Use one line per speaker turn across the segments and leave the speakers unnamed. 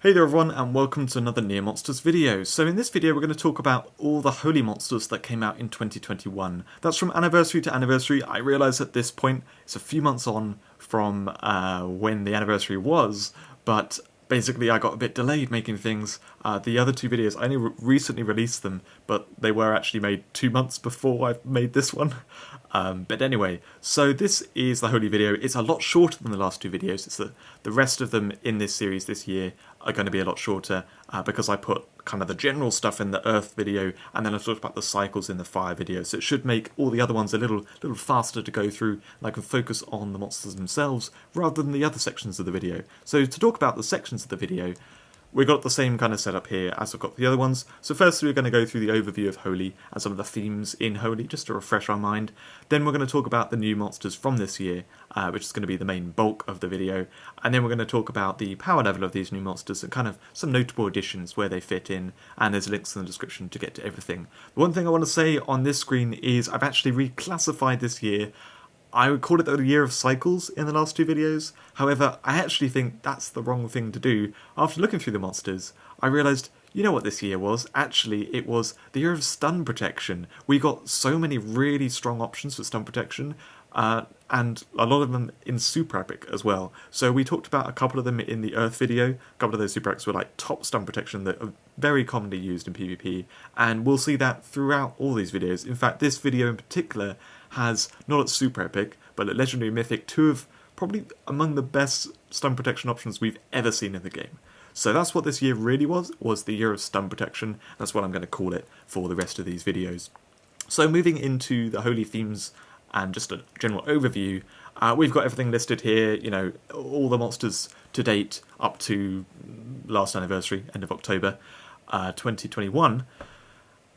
Hey there everyone, and welcome to another Near Monsters video. So in this video we're going to talk about all the holy monsters that came out in 2021. That's from anniversary to anniversary. I realise at this point it's a few months on from when the anniversary was, but basically I got a bit delayed making things. The other two videos, I only recently released them, but they were actually made 2 months before I made this one. But anyway, so this is the holy video. It's a lot shorter than the last two videos. It's the rest of them in this series this year are going to be a lot shorter because I put kind of the general stuff in the Earth video and then I talked about the cycles in the Fire video. So it should make all the other ones a little faster to go through, and I can focus on the monsters themselves rather than the other sections of the video. So to talk about the sections of the video, we've got the same kind of setup here as I've got the other ones. So first we're going to go through the overview of Holy and some of the themes in Holy, just to refresh our mind. Then we're going to talk about the new monsters from this year, which is going to be the main bulk of the video. And then we're going to talk about the power level of these new monsters and kind of some notable additions, where they fit in, and there's links in the description to get to everything. The one thing I want to say on this screen is I've actually reclassified this year. I would call it the year of cycles in the last two videos. However, I actually think that's the wrong thing to do. After looking through the monsters, I realised, you know what this year was? Actually, it was the year of stun protection. We got so many really strong options for stun protection, and a lot of them in Super Epic as well. So we talked about a couple of them in the Earth video. A couple of those Super Epics were like top stun protection that are very commonly used in PvP, and we'll see that throughout all these videos. In fact, this video in particular has, not at Super Epic, but at Legendary Mythic, two of probably among the best stun protection options we've ever seen in the game. So that's what this year really was the year of stun protection. That's what I'm going to call it for the rest of these videos. So moving into the holy themes and just a general overview, we've got everything listed here, you know, all the monsters to date up to last anniversary, end of October 2021.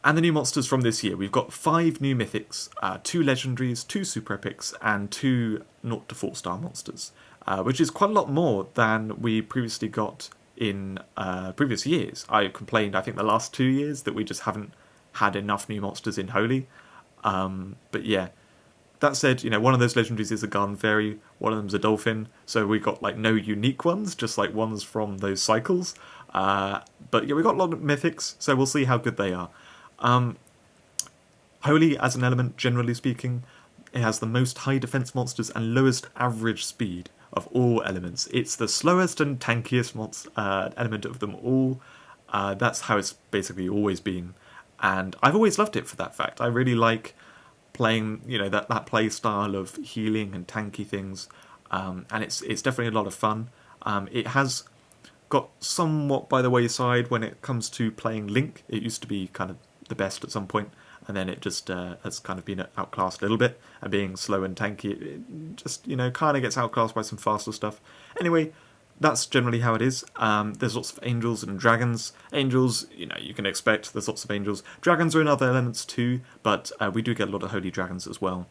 And the new monsters from this year. We've got 5 new Mythics, 2 Legendaries, 2 Super Epics, and 2 0 to 4 star monsters, which is quite a lot more than we previously got in previous years. I complained, I think, the last 2 years that we just haven't had enough new monsters in Holy. But yeah, that said, you know, one of those Legendaries is a Garden Fairy, one of them's a Dolphin, so we got like no unique ones, just like ones from those cycles. But yeah, we got a lot of Mythics, so we'll see how good they are. Holy as an element, generally speaking, it has the most high defense monsters and lowest average speed of all elements. It's the slowest and tankiest element of them all. That's how it's basically always been, and I've always loved it for that fact. I really like playing, you know, that play style of healing and tanky things, and it's definitely a lot of fun. It has got somewhat by the wayside when it comes to playing Link. It used to be kind of the best at some point, and then it just has kind of been outclassed a little bit, and being slow and tanky, it just, you know, kind of gets outclassed by some faster stuff. Anyway, that's generally how it is. There's lots of angels and dragons. Angels, you know, you can expect there's lots of angels. Dragons are in other elements too, but we do get a lot of holy dragons as well.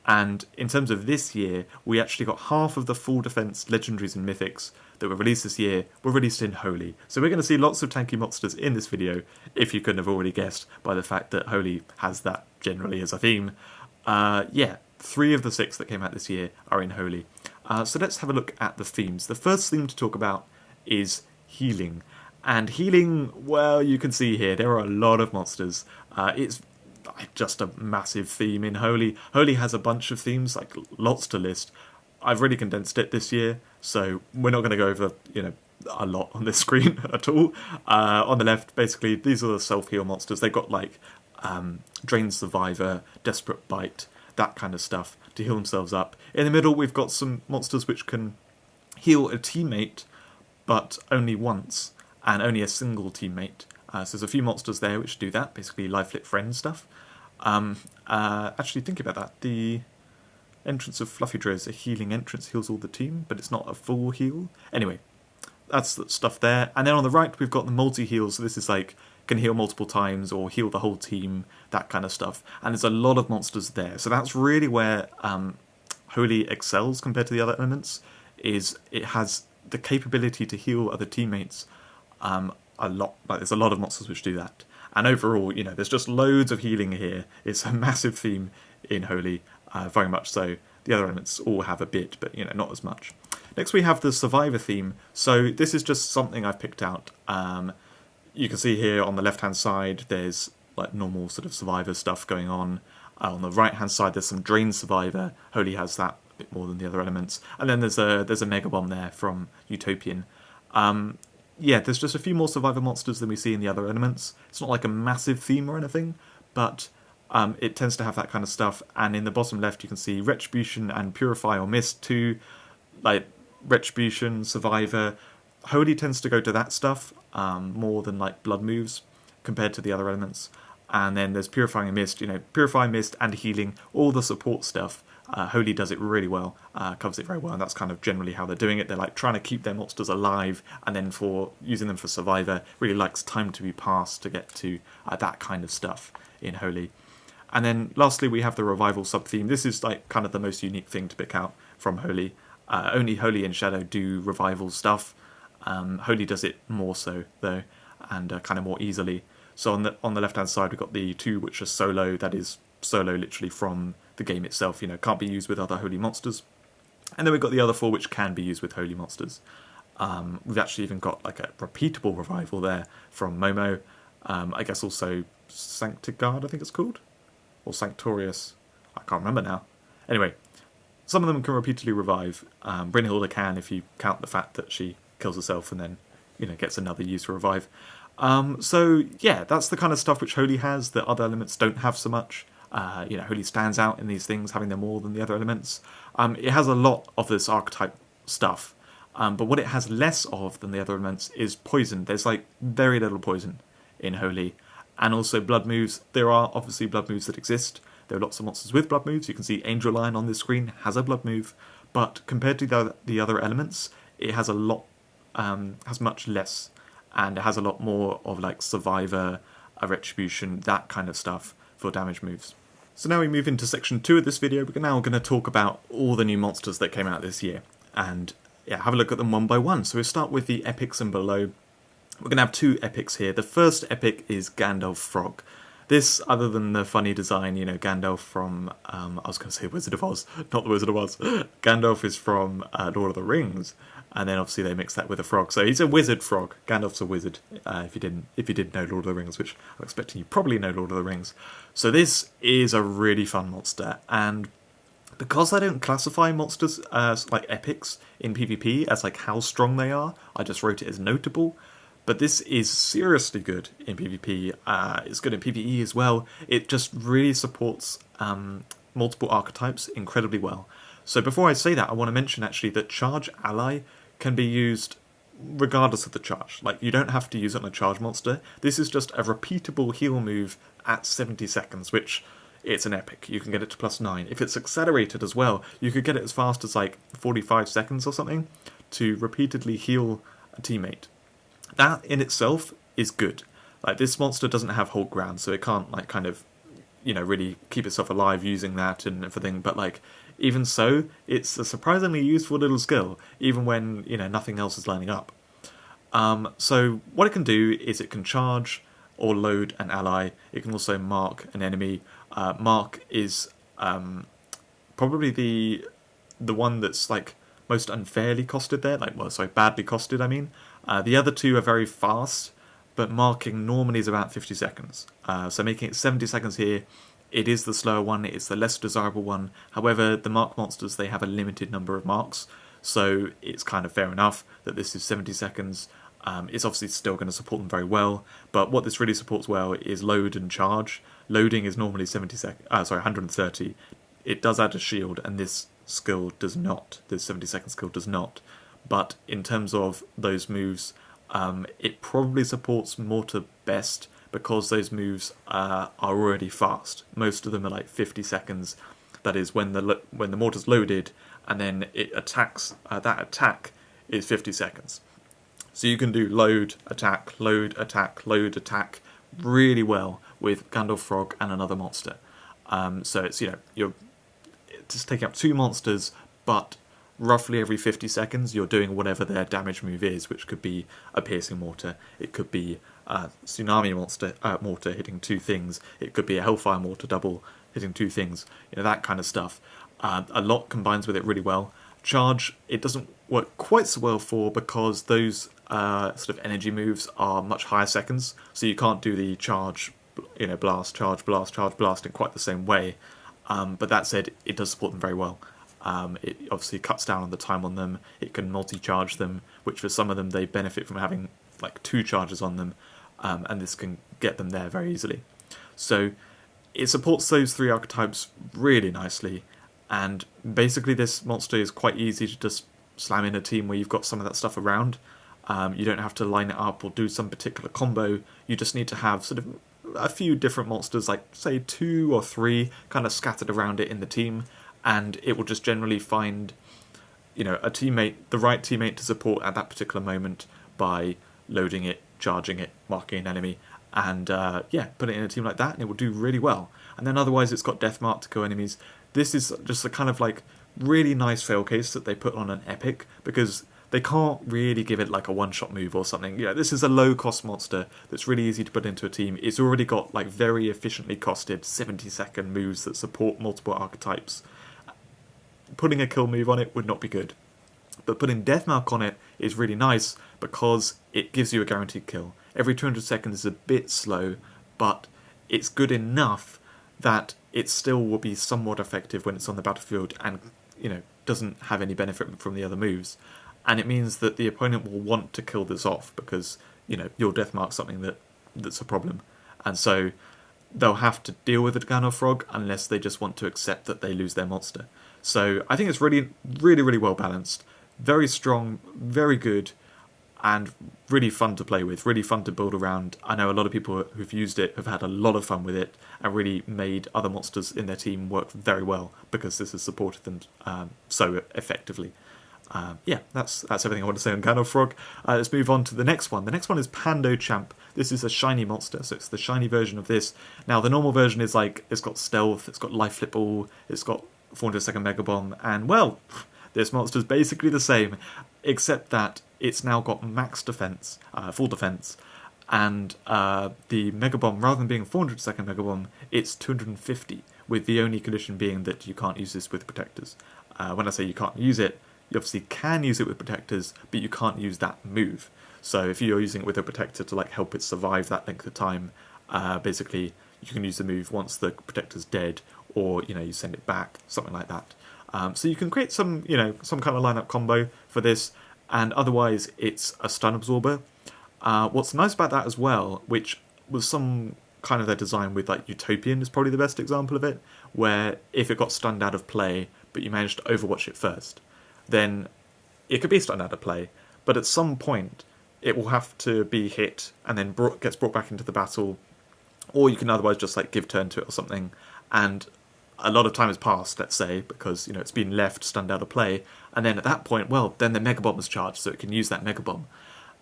And in terms of this year, we actually got half of the full defense Legendaries and Mythics that were released this year were released in Holy. So we're going to see lots of tanky monsters in this video, if you couldn't have already guessed by the fact that Holy has that generally as a theme. Yeah, 3 of the 6 that came out this year are in Holy. So let's have a look at the themes. The first theme to talk about is healing. And healing, well, you can see here, there are a lot of monsters. It's just a massive theme in Holy. Holy has a bunch of themes, like lots to list. I've really condensed it this year, so we're not going to go over, you know, a lot on this screen at all. On the left, basically, these are the self-heal monsters. They've got like Drained Survivor, Desperate Bite, that kind of stuff to heal themselves up. In the middle, we've got some monsters which can heal a teammate, but only once, and only a single teammate. So there's a few monsters there which do that, basically life-lit friend stuff. Actually, think about that. The entrance of Fluffy Dre is a healing entrance, heals all the team, but it's not a full heal. Anyway, that's the stuff there. And then on the right, we've got the multi-heal, so this is like, can heal multiple times or heal the whole team, that kind of stuff. And there's a lot of monsters there. So that's really where Holy excels compared to the other elements, is it has the capability to heal other teammates a lot. Like, there's a lot of monsters which do that. And overall, you know, there's just loads of healing here. It's a massive theme in Holy, very much so. The other elements all have a bit, but, you know, not as much. Next we have the Survivor theme. So this is just something I've picked out. You can see here on the left-hand side there's like normal sort of Survivor stuff going on. On the right-hand side there's some Drain Survivor. Holy has that a bit more than the other elements. And then there's a Mega Bomb there from Utopian. Yeah, there's just a few more Survivor monsters than we see in the other elements. It's not like a massive theme or anything, but it tends to have that kind of stuff. And in the bottom left you can see Retribution and Purify or Mist, two like Retribution, Survivor. Holy tends to go to that stuff more than like Blood moves compared to the other elements. And then there's Purifying Mist, Purify, Mist and Healing, all the support stuff. Holy does it really well, covers it very well, and that's kind of generally how they're doing it. They're like trying to keep their monsters alive, and then for using them for Survivor, really likes time to be passed to get to that kind of stuff in Holy. And then lastly we have the Revival sub-theme. This is like kind of the most unique thing to pick out from Holy. Only Holy and Shadow do Revival stuff. Holy does it more so though, and kind of more easily. So on the left hand side we've got the two which are solo, that is solo literally from the game itself, can't be used with other Holy monsters. And then we've got the other four which can be used with Holy monsters. We've actually even got like a repeatable revival there from Momo. I guess also Sanctigard, I think it's called, or Sanctorius, I can't remember now. Anyway, some of them can repeatedly revive. Brynhilda can, if you count the fact that she kills herself and then gets another use to revive. So yeah, that's the kind of stuff which Holy has that other elements don't have so much. Holy stands out in these things, having them more than the other elements. It has a lot of this archetype stuff, but what it has less of than the other elements is poison. There's like very little poison in Holy, and also blood moves. There are obviously blood moves that exist. There are lots of monsters with blood moves. You can see Angel Lion on this screen has a blood move, but compared to the other elements, it has a lot, has much less, and it has a lot more of like Survivor, a Retribution, that kind of stuff for damage moves. So now we move into section 2 of this video. We're now going to talk about all the new monsters that came out this year, and yeah, have a look at them one by one. So we'll start with the epics and below. We're going to have two epics here. The first epic is Gandalf Frog. This, other than the funny design, Gandalf from, I was going to say Wizard of Oz, not the Wizard of Oz. Gandalf is from Lord of the Rings, and then obviously they mix that with a frog. So he's a wizard frog. Gandalf's a wizard, if you didn't know Lord of the Rings, which I'm expecting you probably know Lord of the Rings. So this is a really fun monster, and because I don't classify monsters as like epics in PvP as like how strong they are, I just wrote it as notable. But this is seriously good in PvP. It's good in PvE as well. It just really supports multiple archetypes incredibly well. So before I say that, I want to mention actually that Charge Ally can be used regardless of the charge. Like, you don't have to use it on a charge monster. This is just a repeatable heal move at 70 seconds, which it's an epic. You can get it to +9. If it's accelerated as well, you could get it as fast as like 45 seconds or something to repeatedly heal a teammate. That in itself is good. Like, this monster doesn't have hold ground, so it can't like kind of, really keep itself alive using that and everything, but like, even so, it's a surprisingly useful little skill, even when, nothing else is lining up. So what it can do is it can charge or load an ally. It can also mark an enemy. Mark is probably the one that's like most unfairly costed there, badly costed, I mean. The other two are very fast, but marking normally is about 50 seconds. So making it 70 seconds here, it is the slower one, it's the less desirable one. However, the mark monsters, they have a limited number of marks, so it's kind of fair enough that this is 70 seconds. It's obviously still going to support them very well, but what this really supports well is load and charge. Loading is normally 130. It does add a shield, and this skill does not. This 70-second skill does not. But in terms of those moves, it probably supports Mortar best, because those moves are already fast. Most of them are like 50 seconds. That is when the mortar's loaded, and then it attacks. That attack is 50 seconds. So you can do load, attack, load, attack, load, attack really well with Gandalf Frog and another monster. So it's, you're just taking up two monsters, but roughly every 50 seconds you're doing whatever their damage move is, which could be a piercing mortar, it could be a tsunami mortar hitting two things, it could be a hellfire mortar double hitting two things, that kind of stuff. A lot combines with it really well. Charge, it doesn't work quite so well for because those sort of energy moves are much higher seconds, so you can't do the charge, blast, charge, blast, charge, blast in quite the same way. But that said, it does support them very well. It obviously cuts down on the time on them. It can multi-charge them, which for some of them they benefit from having like 2 charges on them, and this can get them there very easily. So it supports those 3 archetypes really nicely, and basically this monster is quite easy to just slam in a team where you've got some of that stuff around. You don't have to line it up or do some particular combo. You just need to have sort of a few different monsters, like say 2 or 3, kind of scattered around it in the team, and it will just generally find, a teammate, the right teammate to support at that particular moment by loading it, charging it, marking an enemy, and put it in a team like that, and it will do really well. And then otherwise it's got death mark to kill enemies. This is just a kind of like really nice fail case that they put on an epic, because they can't really give it like a one-shot move or something. This is a low-cost monster that's really easy to put into a team. It's already got like very efficiently costed 70-second moves that support multiple archetypes. Putting a kill move on it would not be good. But putting Deathmark on it is really nice because it gives you a guaranteed kill. Every 200 seconds is a bit slow, but it's good enough that it still will be somewhat effective when it's on the battlefield and, doesn't have any benefit from the other moves. And it means that the opponent will want to kill this off because, your Deathmark's something that's a problem. And so they'll have to deal with the Gano Frog unless they just want to accept that they lose their monster. So I think it's really, really, really well balanced. Very strong, very good, and really fun to play with, really fun to build around. I know a lot of people who've used it have had a lot of fun with it and really made other monsters in their team work very well because this has supported them so effectively. That's everything I want to say on Gano Frog. Let's move on to the next one. The next one is Pando Champ. This is a shiny monster, so it's the shiny version of this. Now, the normal version is like, it's got stealth, it's got life flip all, it's got 400-second Mega Bomb, and well, this monster's basically the same, except that it's now got max defense, full defense, and the Mega Bomb, rather than being 400-second Mega Bomb, it's 250, with the only condition being that you can't use this with protectors. When I say you can't use it, you obviously can use it with protectors, but you can't use that move. So if you're using it with a protector to like help it survive that length of time, basically you can use the move once the protector's dead, or you send it back, something like that. So you can create some some kind of lineup combo for this, and otherwise it's a stun absorber. What's nice about that as well, which was some kind of their design with like Utopian is probably the best example of it, where if it got stunned out of play, but you managed to overwatch it first, then it could be stunned out of play, but at some point it will have to be hit and then gets brought back into the battle, or you can otherwise just like give turn to it or something, and a lot of time has passed, let's say, because it's been left stunned out of play, and then at that point, well, then the Mega Bomb is charged, so it can use that Mega Bomb.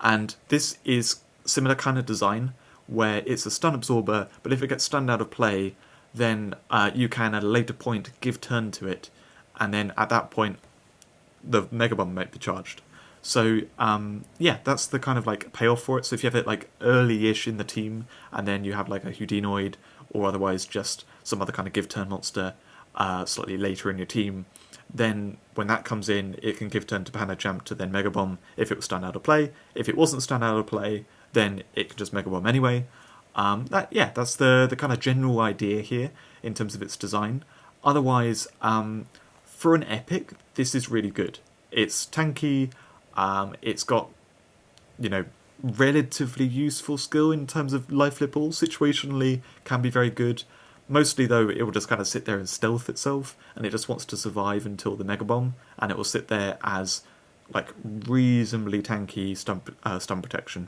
And this is similar kind of design, where it's a stun absorber, but if it gets stunned out of play, then you can at a later point give turn to it, and then at that point the Mega Bomb might be charged. So that's the kind of like payoff for it. So if you have it like early-ish in the team, and then you have like a Houdinoid, or otherwise just some other kind of give turn monster slightly later in your team, then when that comes in, it can give turn to Pando Champ to then Mega Bomb if it was stunned out of play. If it wasn't stunned out of play, then it can just Mega Bomb anyway. That's the kind of general idea here in terms of its design. Otherwise, for an epic, this is really good. It's tanky. It's got, relatively useful skill in terms of life flip all. Situationally, can be very good. Mostly, though, it will just kind of sit there and stealth itself, and it just wants to survive until the Mega Bomb, and it will sit there as like reasonably tanky stun protection.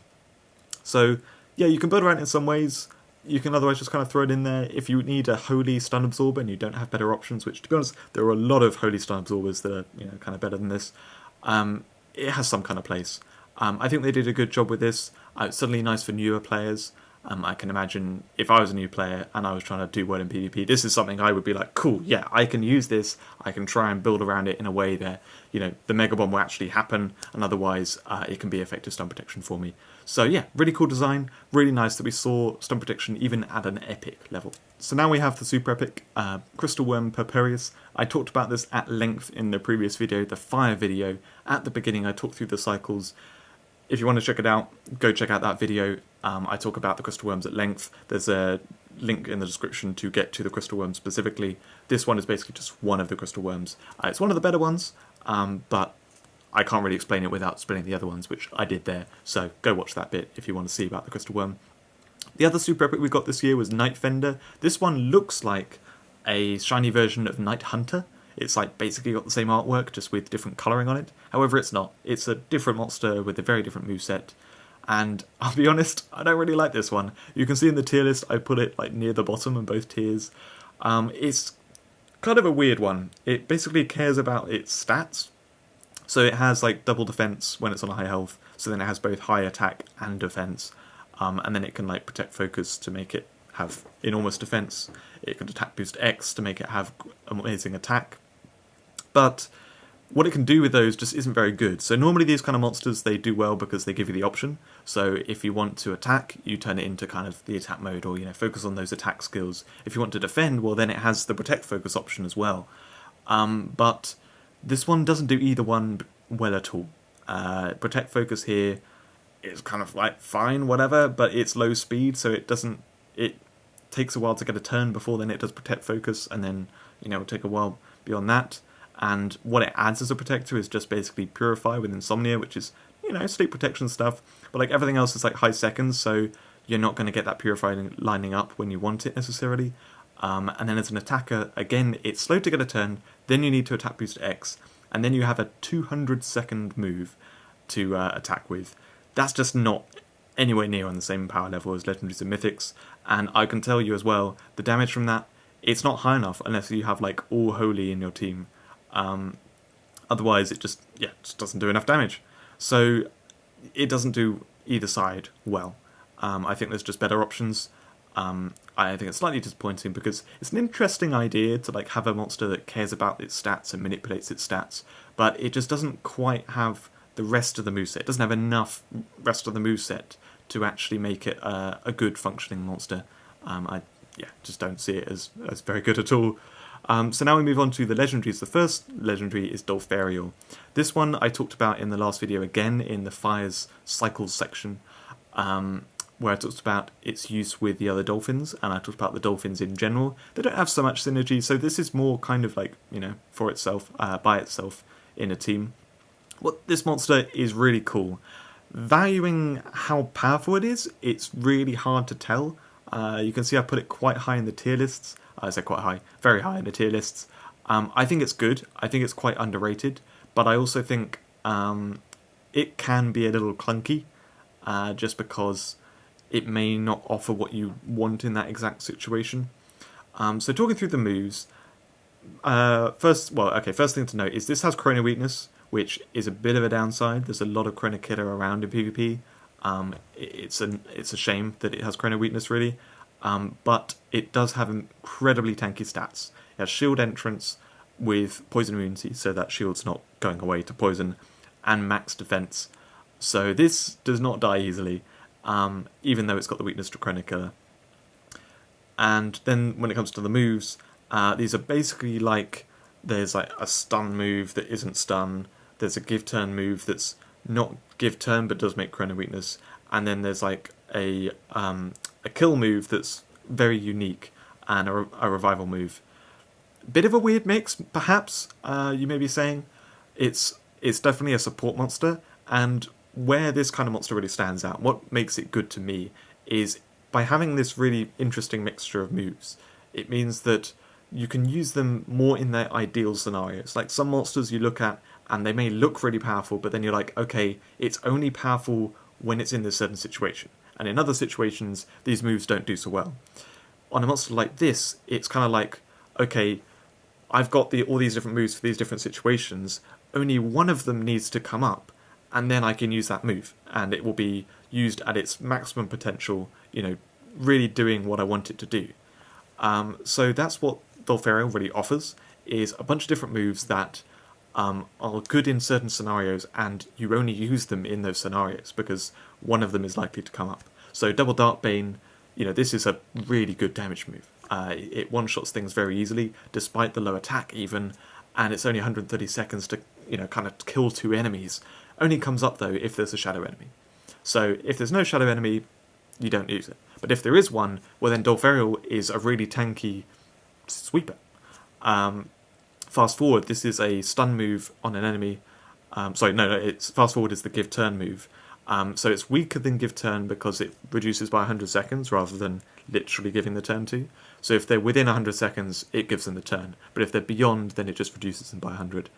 So yeah, you can build around it in some ways. You can otherwise just kind of throw it in there. If you need a holy stun absorber and you don't have better options, which to be honest, there are a lot of holy stun absorbers that are kind of better than this. It has some kind of place. I think they did a good job with this. It's certainly nice for newer players. I can imagine if I was a new player and I was trying to do well in PvP, this is something I would be like, cool, yeah, I can use this, I can try and build around it in a way that, the Mega Bomb will actually happen, and otherwise it can be effective stun protection for me. So yeah, really cool design, really nice that we saw stun protection even at an epic level. So now we have the super epic Crystal Worm Purpurius. I talked about this at length in the previous video, the fire video. At the beginning I talked through the cycles. If you want to check it out, go check out that video. I talk about the crystal worms at length. There's a link in the description to get to the crystal worm specifically. This one is basically just one of the crystal worms. It's one of the better ones, but I can't really explain it without explaining the other ones, which I did there. So go watch that bit if you want to see about the crystal worm. The other super epic we got this year was Night Fender. This one looks like a shiny version of Night Hunter. It's like basically got the same artwork, just with different colouring on it. However, it's not. It's a different monster with a very different moveset. And I'll be honest, I don't really like this one. You can see in the tier list, I put it like near the bottom in both tiers. It's kind of a weird one. It basically cares about its stats. So it has like double defense when it's on high health. So then it has both high attack and defense. And then it can like protect focus to make it have enormous defense. It can attack boost X to make it have amazing attack. But what it can do with those just isn't very good. So normally these kind of monsters, they do well because they give you the option. So if you want to attack, you turn it into kind of the attack mode, or focus on those attack skills. If you want to defend, well then it has the protect focus option as well. But this one doesn't do either one well at all. Protect focus here is kind of like fine, whatever, but it's low speed, so it takes a while to get a turn before then it does protect focus, and then it'll take a while beyond that. And what it adds as a protector is just basically Purify with Insomnia, which is, state protection stuff. But like everything else is like high seconds, so you're not going to get that Purify lining up when you want it necessarily. And then as an attacker, again, it's slow to get a turn, then you need to attack boost X, and then you have a 200-second move to attack with. That's just not anywhere near on the same power level as Legendaries and Mythics. And I can tell you as well, the damage from that, it's not high enough unless you have like all holy in your team. Otherwise it just doesn't do enough damage. So it doesn't do either side well. I think there's just better options. I think it's slightly disappointing because it's an interesting idea to like have a monster that cares about its stats and manipulates its stats, but it just doesn't quite have the rest of the moveset. It doesn't have enough rest of the moveset to actually make it a good functioning monster. I just don't see it as very good at all. So now we move on to the Legendaries. The first Legendary is Dolpharial. This one I talked about in the last video again in the Fires Cycles section, where I talked about its use with the other dolphins, and I talked about the dolphins in general. They don't have so much synergy, so this is more kind of like, for itself, by itself in a team. Well, this monster is really cool. Valuing how powerful it is, it's really hard to tell. You can see I put it quite high in the tier lists. I say quite high, very high in the tier lists. I think it's good. I think it's quite underrated, but I also think it can be a little clunky, just because it may not offer what you want in that exact situation. So talking through the moves, first thing to note is this has Chrono Weakness, which is a bit of a downside. There's a lot of Chrono Killer around in PvP. It's a shame that it has Chrono Weakness, really. But it does have incredibly tanky stats. It has shield entrance with poison immunity, so that shield's not going away to poison, and max defense. So this does not die easily, even though it's got the weakness to Chrono Killer. And then when it comes to the moves, these are basically like, there's like a stun move that isn't stun, there's a give turn move that's not give turn but does make Chrono Weakness, and then there's like a kill move that's very unique, and a revival move. Bit of a weird mix, perhaps, you may be saying. It's definitely a support monster, and where this kind of monster really stands out, what makes it good to me, is by having this really interesting mixture of moves. It means that you can use them more in their ideal scenarios. Like some monsters you look at, and they may look really powerful, but then you're like, okay, it's only powerful when it's in this certain situation. And in other situations, these moves don't do so well. On a monster like this, it's kind of like, okay, I've got all these different moves for these different situations, only one of them needs to come up, and then I can use that move, and it will be used at its maximum potential, really doing what I want it to do. So that's what Dolfero really offers, is a bunch of different moves that are good in certain scenarios, and you only use them in those scenarios because one of them is likely to come up. So Double Dark Bane, this is a really good damage move. It one-shots things very easily, despite the low attack even, and it's only 130 seconds to, kind of kill 2 enemies. Only comes up, though, if there's a shadow enemy. So if there's no shadow enemy, you don't use it. But if there is one, well then Dolfero is a really tanky sweeper. Fast Forward, this is a stun move on an enemy. It's Fast Forward is the give turn move. So it's weaker than give turn because it reduces by 100 seconds rather than literally giving the turn to. So if they're within 100 seconds, it gives them the turn. But if they're beyond, then it just reduces them by 100.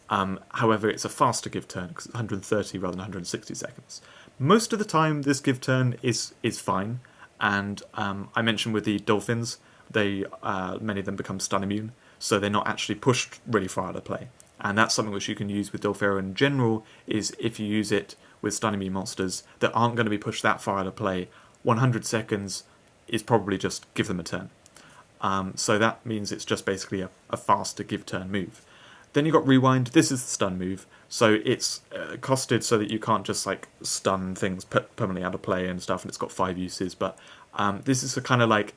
However, it's a faster give turn because it's 130 rather than 160 seconds. Most of the time, this give turn is fine. And I mentioned with the dolphins, many of them become stun immune, so they're not actually pushed really far out of play. And that's something which you can use with Dolfero in general, is if you use it with stun immune monsters that aren't going to be pushed that far out of play, 100 seconds is probably just give them a turn. So that means it's just basically a faster give turn move. Then you've got Rewind. This is the stun move, so it's costed so that you can't just like stun things permanently out of play and stuff, and it's got 5 uses, but this is a kind of like,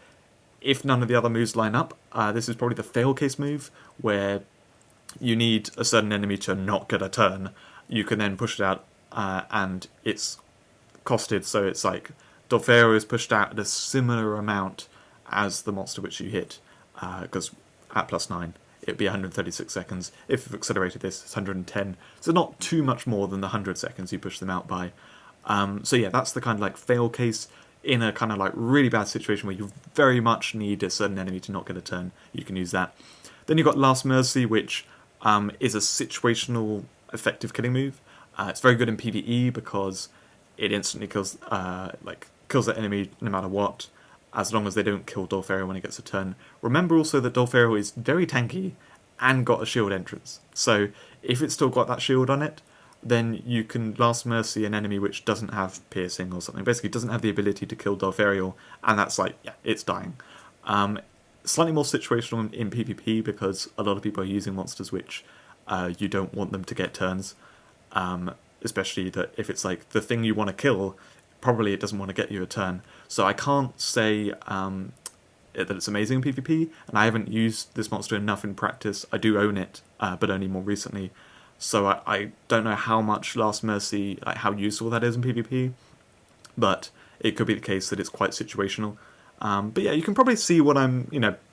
if none of the other moves line up, this is probably the fail case move, where you need a certain enemy to not get a turn. You can then push it out, and it's costed, so it's like Dolfero is pushed out at a similar amount as the monster which you hit, because at +9 it'd be 136 seconds. If you've accelerated this, it's 110, so not too much more than the 100 seconds you push them out by. So yeah, that's the kind of like fail case in a kind of like really bad situation where you very much need a certain enemy to not get a turn. You can use that. Then you've got Last Mercy, which is a situational effective killing move. It's very good in PvE because it instantly kills the enemy no matter what, as long as they don't kill Dolfero when he gets a turn. Remember also that Dolfero is very tanky and got a shield entrance. So if it's still got that shield on it, then you can Last Mercy an enemy which doesn't have piercing or something. Basically doesn't have the ability to kill Dolfero, and that's like, yeah, it's dying. Slightly more situational in PvP because a lot of people are using monsters which you don't want them to get turns. Especially that if it's like the thing you want to kill, probably it doesn't want to get you a turn. So I can't say that it's amazing in PvP, and I haven't used this monster enough in practice. I do own it, but only more recently. So I don't know how much Last Mercy, like how useful that is in PvP, but it could be the case that it's quite situational. But yeah, you can probably see what I'm,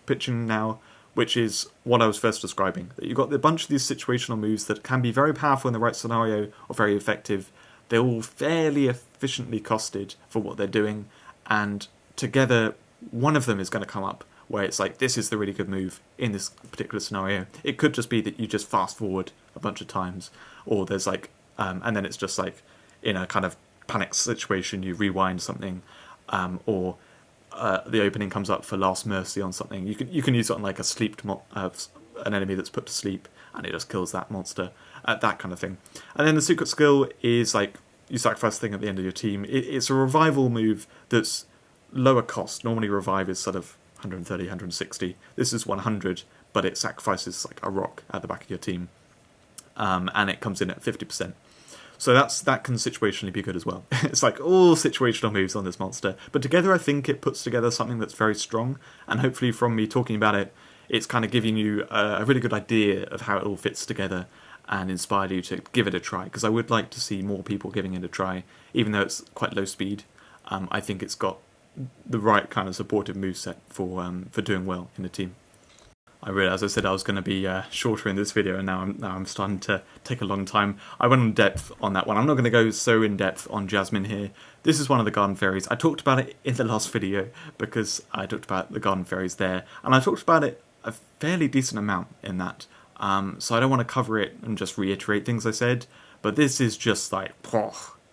pitching now, which is what I was first describing. That you've got a bunch of these situational moves that can be very powerful in the right scenario or very effective. They're all fairly efficiently costed for what they're doing, and together one of them is going to come up where it's like, this is the really good move in this particular scenario. It could just be that you just fast forward a bunch of times, or there's like, and then it's just like in a kind of panic situation, you rewind something, or the opening comes up for Last Mercy on something. You can use it on like a sleep an enemy that's put to sleep, and it just kills that monster, that kind of thing. And then the secret skill is like you sacrifice the thing at the end of your team. It's a revival move that's lower cost. Normally revive is sort of 130, 160. This is 100, but it sacrifices like a rock at the back of your team, and it comes in at 50%. So that can situationally be good as well. It's like all situational moves on this monster, but together I think it puts together something that's very strong, and hopefully from me talking about it, it's kind of giving you a really good idea of how it all fits together and inspired you to give it a try, because I would like to see more people giving it a try, even though it's quite low speed. I think it's got the right kind of supportive moveset for doing well in a team. I realised I said I was going to be shorter in this video, and now I'm starting to take a long time. I went in depth on that one. I'm not going to go so in depth on Jasmine here. This is one of the Garden Fairies. I talked about it in the last video because I talked about the Garden Fairies there, and I talked about it a fairly decent amount in that. So I don't want to cover it and just reiterate things I said, but this is just like,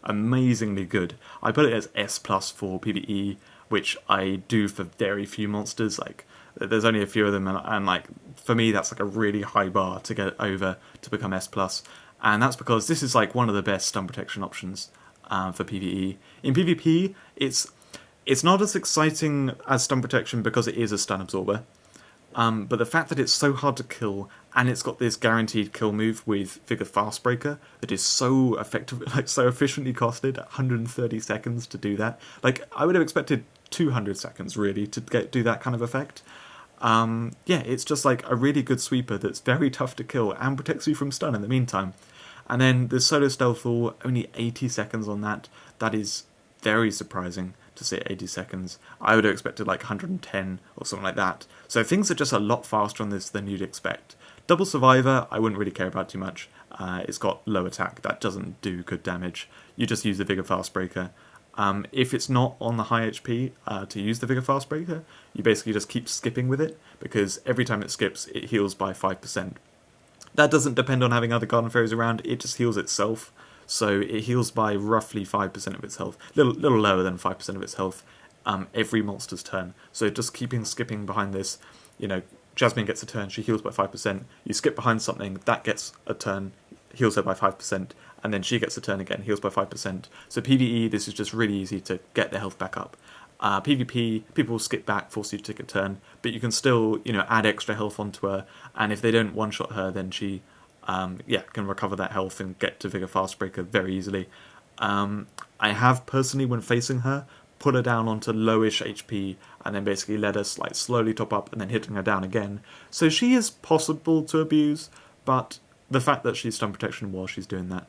amazingly good. I put it as S+ for PvE, which I do for very few monsters. Like, there's only a few of them, and like for me that's like a really high bar to get over to become S+, and that's because this is like one of the best stun protection options for PvE. In PvP, it's It's not as exciting as stun protection because it is a stun absorber. But the fact that it's so hard to kill, and it's got this guaranteed kill move with Vigor Fast Breaker that is so effective, like so efficiently costed, 130 seconds to do that. Like, I would have expected 200 seconds, really, to do that kind of effect. Yeah, it's just like a really good sweeper that's very tough to kill and protects you from stun in the meantime. And then the solo stealth all, only 80 seconds on that. That is very surprising to see 80 seconds. I would have expected like 110 or something like that. So things are just a lot faster on this than you'd expect. Double Survivor, I wouldn't really care about too much. It's got low attack, that doesn't do good damage. You just use the Vigor Fast Breaker. If it's not on the high HP to use the Vigor Fast Breaker, you basically just keep skipping with it, because every time it skips, it heals by 5%. That doesn't depend on having other Garden Fairies around, it just heals itself. So it heals by roughly 5% of its health, little lower than 5% of its health every monster's turn. So just keeping skipping behind this, you know, Jasmine gets a turn, she heals by 5%, you skip behind something, that gets a turn, heals her by 5%, and then she gets a turn again, heals by 5%. So PvE, this is just really easy to get their health back up. PvP, people will skip back, force you to take a turn, but you can still, you know, add extra health onto her, and if they don't one-shot her, then she can recover that health and get to Vigor Fast Breaker very easily. I have personally, when facing her, put her down onto lowish HP and then basically let her like slowly top up and then hitting her down again. So she is possible to abuse, but the fact that she's stun protection while she's doing that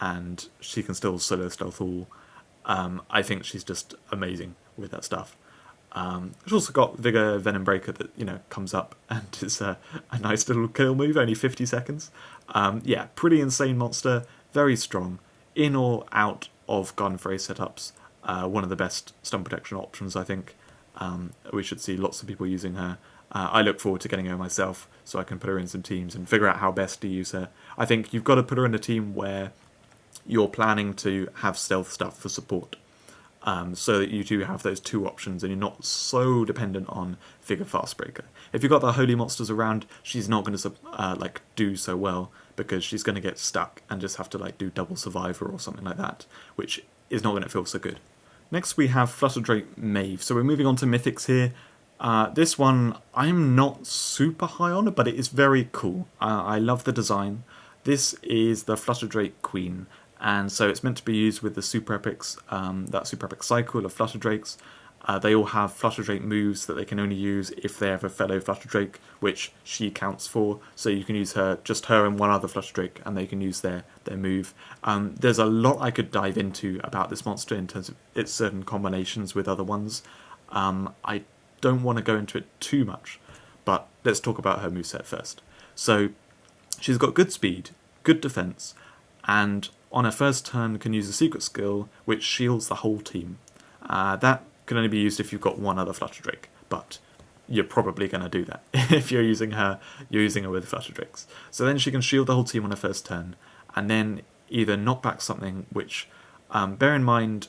and she can still solo stealth all, I think she's just amazing with that stuff. She's also got Vigor Venom Breaker that, you know, comes up and is a nice little kill move, only 50 seconds. Yeah, pretty insane monster, very strong, in or out of Garden Fairy setups. One of the best stun protection options, I think. We should see lots of people using her. I look forward to getting her myself, so I can put her in some teams and figure out how best to use her. I think you've got to put her in a team where you're planning to have stealth stuff for support. So that you do have those two options and you're not so dependent on Vigor Fast Breaker. If you've got the holy monsters around, she's not going to do so well, because she's going to get stuck and just have to like do double survivor or something like that, which is not going to feel so good. Next we have Flutter Drake Maeve. So we're moving on to Mythics here. This one I'm not super high on, but it is very cool. I love the design. This is the Flutter Drake Queen. And so it's meant to be used with the Super Epics, that Super Epic cycle of Flutter Drakes. They all have Flutter Drake moves that they can only use if they have a fellow Flutter Drake, which she counts for. So you can use her, just her and one other Flutter Drake, and they can use their move. There's a lot I could dive into about this monster in terms of its certain combinations with other ones. I don't want to go into it too much, but let's talk about her moveset first. So she's got good speed, good defense, and on her first turn can use a secret skill which shields the whole team. That can only be used if you've got one other Flutter Drake, but you're probably going to do that. If you're using her with Flutter Drakes. So then she can shield the whole team on her first turn, and then either knock back something which, bear in mind,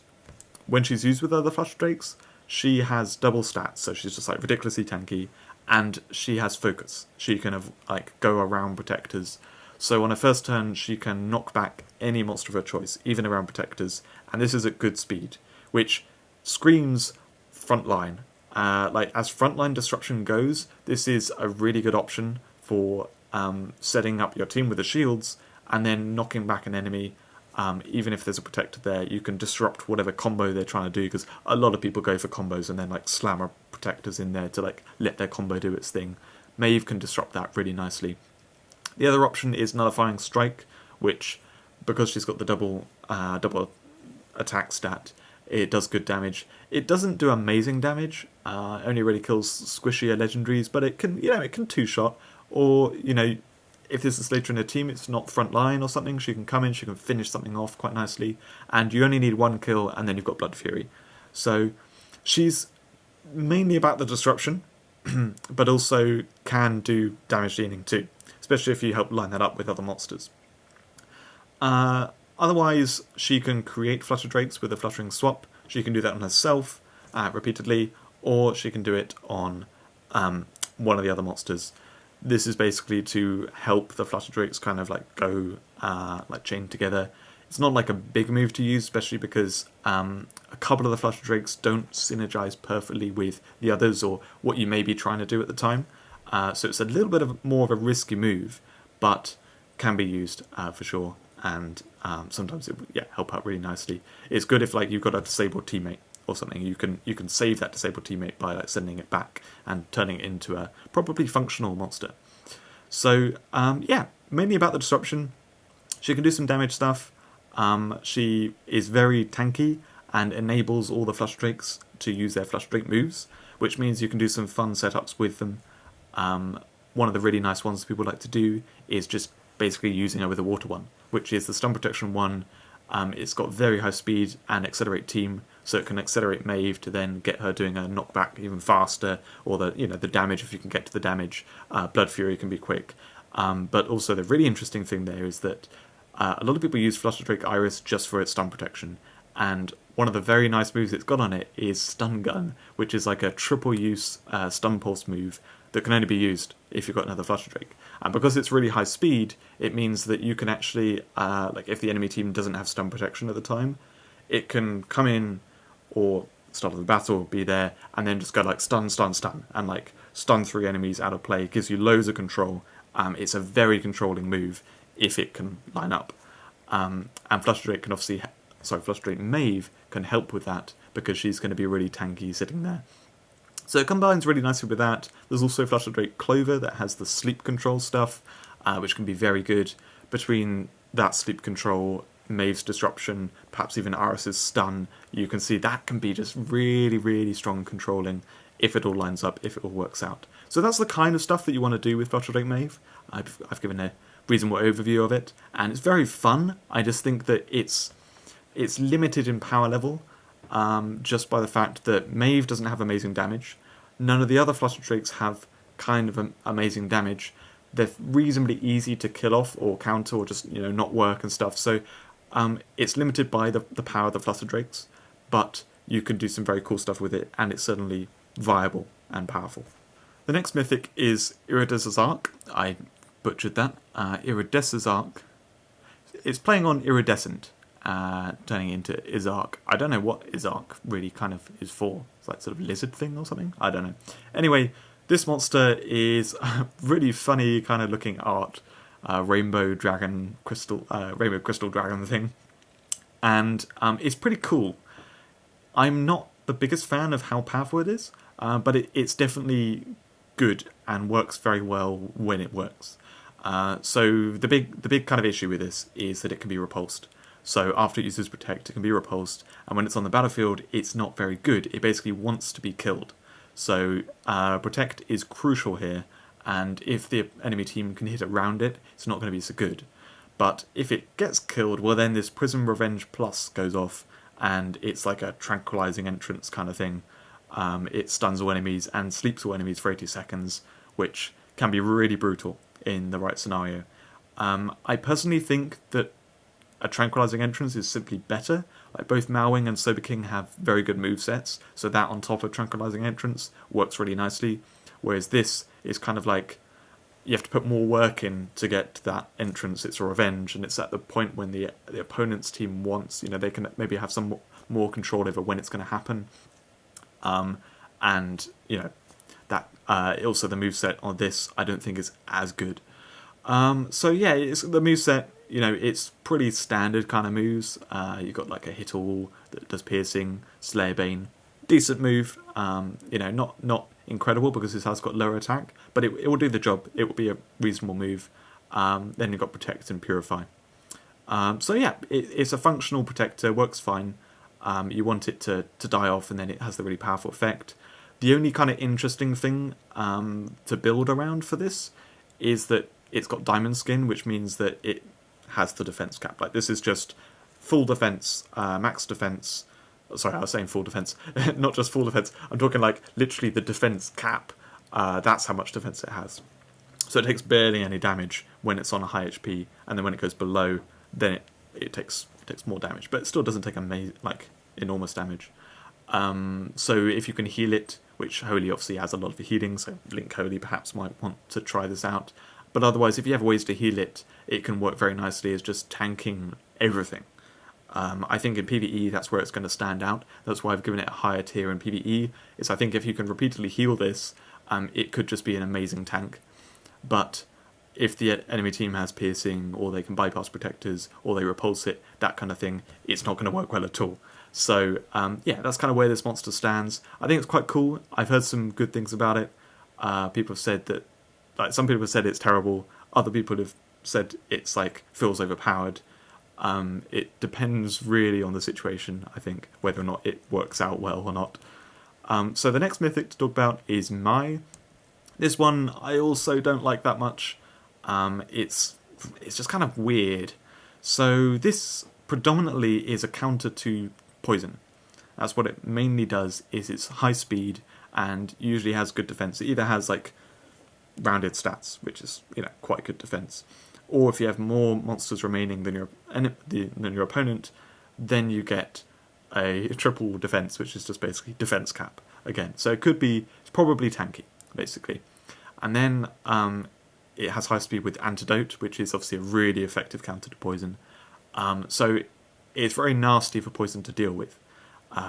when she's used with other Flutter Drakes, she has double stats, so she's just like ridiculously tanky, and she has focus. She can go around protectors. So on her first turn, she can knock back any monster of her choice, even around protectors, and this is at good speed, which screams frontline. As frontline disruption goes, this is a really good option for setting up your team with the shields, and then knocking back an enemy. Even if there's a protector there, you can disrupt whatever combo they're trying to do, because a lot of people go for combos and then slam our protectors in there to let their combo do its thing. Maeve can disrupt that really nicely. The other option is Nullifying Strike, which, because she's got the double attack stat, it does good damage. It doesn't do amazing damage, only really kills squishier legendaries, but it can two-shot, or, if this is later in her team, it's not frontline or something, she can come in, she can finish something off quite nicely, and you only need one kill, and then you've got Blood Fury. So she's mainly about the disruption, but also can do damage dealing too, especially if you help line that up with other monsters. Otherwise, she can create Flutter Drakes with a Fluttering Swap. She can do that on herself repeatedly, or she can do it on one of the other monsters. This is basically to help the Flutter Drakes kind of go chain together. It's not like a big move to use, especially because a couple of the Flutter Drakes don't synergize perfectly with the others or what you may be trying to do at the time. So it's a little bit more of a risky move, but can be used for sure. And sometimes it would help out really nicely. It's good if like you've got a disabled teammate or something. You can save that disabled teammate by like sending it back and turning it into a probably functional monster. So mainly about the disruption. She can do some damage stuff. She is very tanky and enables all the Flutter Drakes to use their Flutter Drake moves, which means you can do some fun setups with them. One of the really nice ones people like to do is just basically using her with a water one, which is the stun protection one. It's got very high speed and accelerate team, so it can accelerate Maeve to then get her doing a knockback even faster, or the damage if you can get to the damage. Blood Fury can be quick, but also the really interesting thing there is that a lot of people use Flutter Drake Iris just for its stun protection, and one of the very nice moves it's got on it is Stun Gun, which is like a triple use stun pulse move that can only be used if you've got another Flutter Drake. And because it's really high speed, it means that you can actually, like if the enemy team doesn't have stun protection at the time, it can come in or start of the battle, be there, and then just go like stun, stun, stun, and like stun 3 enemies out of play. It gives you loads of control. It's a very controlling move if it can line up. And Flutter Drake can obviously, Flutter Drake Maeve can help with that because she's going to be really tanky sitting there. So it combines really nicely with that. There's also Flutter Drake Clover that has the sleep control stuff, which can be very good. Between that sleep control, Maeve's disruption, perhaps even Aris's stun, you can see that can be just really, really strong controlling if it all lines up, if it all works out. So that's the kind of stuff that you want to do with Flutter Drake Maeve. I've given a reasonable overview of it, and it's very fun. I just think that it's limited in power level, just by the fact that Maeve doesn't have amazing damage. None of the other Flutter Drakes have kind of amazing damage. They're reasonably easy to kill off or counter or just not work and stuff. So it's limited by the power of the Flutter Drakes, but you can do some very cool stuff with it, and it's certainly viable and powerful. The next mythic is Iridesc's Arc. I butchered that. Iridesc's Arc. It's playing on Iridescent, turning into Izark. I don't know what Izark really kind of is for. It's like sort of lizard thing or something? I don't know. Anyway, this monster is really funny kind of looking art. Rainbow crystal dragon thing. And it's pretty cool. I'm not the biggest fan of how powerful it is, but it's definitely good and works very well when it works. So the big kind of issue with this is that it can be repulsed. So after it uses Protect, it can be repulsed, and when it's on the battlefield, it's not very good. It basically wants to be killed. So Protect is crucial here, and if the enemy team can hit around it, it's not going to be so good. But if it gets killed, well then this Prism Revenge Plus goes off, and it's like a tranquilizing entrance kind of thing. It stuns all enemies and sleeps all enemies for 80 seconds, which can be really brutal in the right scenario. I personally think that a tranquilizing entrance is simply better. Like both Malwing and Sober King have very good movesets, so that on top of tranquilizing entrance works really nicely. Whereas this is kind of like you have to put more work in to get to that entrance. It's a revenge, and it's at the point when the opponent's team wants, they can maybe have some more control over when it's going to happen. And that also the moveset on this I don't think is as good. So yeah, it's the moveset. It's pretty standard kind of moves. You've got like a hit all that does piercing, Slayer Bane, decent move. Not incredible because this has got lower attack, but it will do the job. It will be a reasonable move. Then you've got Protect and Purify. So yeah, it's a functional protector, works fine. You want it to die off, and then it has the really powerful effect. The only kind of interesting thing to build around for this is that it's got Diamond Skin, which means that it has the defense cap. Like this is just full defense, max defense. Sorry, I was saying full defense, not just full defense. I'm talking like literally the defense cap. That's how much defense it has. So it takes barely any damage when it's on a high HP, and then when it goes below, then it takes more damage. But it still doesn't take enormous damage. So if you can heal it, which Holy obviously has a lot of healing, so Link Holy perhaps might want to try this out. But otherwise, if you have ways to heal it, it can work very nicely as just tanking everything. I think in PvE that's where it's going to stand out. That's why I've given it a higher tier in PvE, is I think if you can repeatedly heal this, it could just be an amazing tank. But if the enemy team has piercing, or they can bypass protectors, or they repulse it, that kind of thing, it's not going to work well at all. So yeah, that's kind of where this monster stands. I think it's quite cool. I've heard some good things about it. People have said that, like, some people have said it's terrible. Other people have said it's like feels overpowered. It depends really on the situation, I think, whether or not it works out well or not. So the next mythic to talk about is Mai. This one I also don't like that much. It's just kind of weird. So this predominantly is a counter to poison. That's what it mainly does, is it's high speed and usually has good defense. It either has like rounded stats, which is, you know, quite good defense, or if you have more monsters remaining than your opponent, then you get a triple defense, which is just basically defense cap again. So it's probably tanky, basically. And then it has high speed with antidote, which is obviously a really effective counter to poison. So it's very nasty for poison to deal with.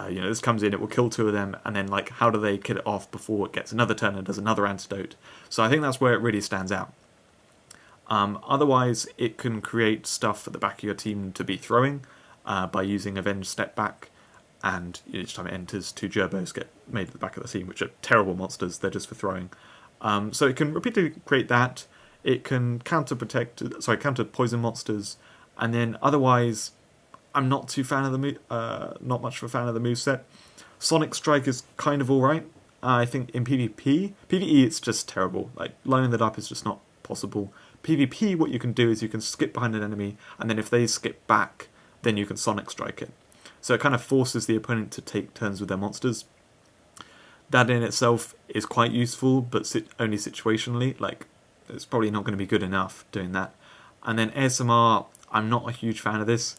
You know, this comes in, it will kill two of them, and then, like, how do they kill it off before it gets another turn and does another antidote? So I think that's where it really stands out. Otherwise, it can create stuff at the back of your team to be throwing by using Avenge Step Back, and each time it enters, 2 gerbos get made at the back of the team, which are terrible monsters, they're just for throwing. So it can repeatedly create that. It can counter poison monsters, and then otherwise, I'm not too fan of not much of a fan of the moveset. Sonic Strike is kind of alright. I think in PvE it's just terrible. Like, lining that up is just not possible. PvP, what you can do is you can skip behind an enemy, and then if they skip back, then you can Sonic Strike it. So it kind of forces the opponent to take turns with their monsters. That in itself is quite useful, but only situationally. Like, it's probably not going to be good enough doing that. And then ASMR, I'm not a huge fan of this.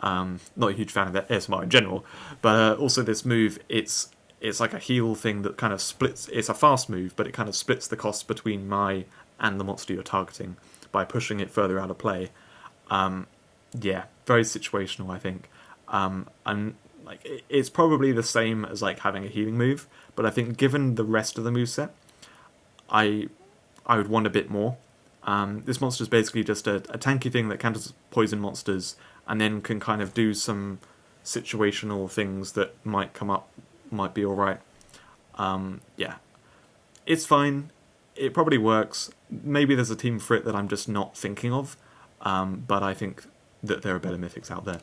Not a huge fan of ASMR in general, but also this move, it's like a heal thing that kind of splits. It's a fast move, but it kind of splits the cost between Mai and the monster you're targeting by pushing it further out of play. Yeah, very situational, I think. It's probably the same as like having a healing move, but I think given the rest of the moveset, I would want a bit more. This monster is basically just a tanky thing that counters poison monsters, and then can kind of do some situational things that might come up, might be alright. Yeah, it's fine. It probably works. Maybe there's a team for it that I'm just not thinking of, but I think that there are better mythics out there.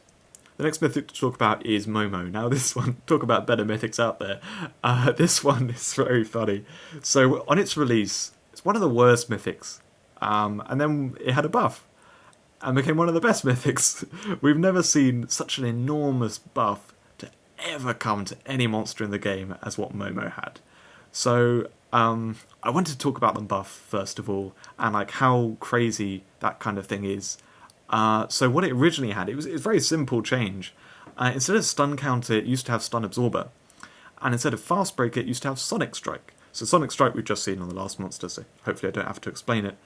The next mythic to talk about is Momo. Now this one, talk about better mythics out there. This one is very funny. So on its release, it's one of the worst mythics, and then it had a buff and became one of the best mythics. We've never seen such an enormous buff to ever come to any monster in the game as what Momo had. So I wanted to talk about the buff first of all, and like how crazy that kind of thing is. So what it originally had, it was a very simple change. Instead of stun counter, it used to have stun absorber, and instead of fast break, it used to have Sonic Strike. So Sonic Strike we've just seen on the last monster, so hopefully I don't have to explain it.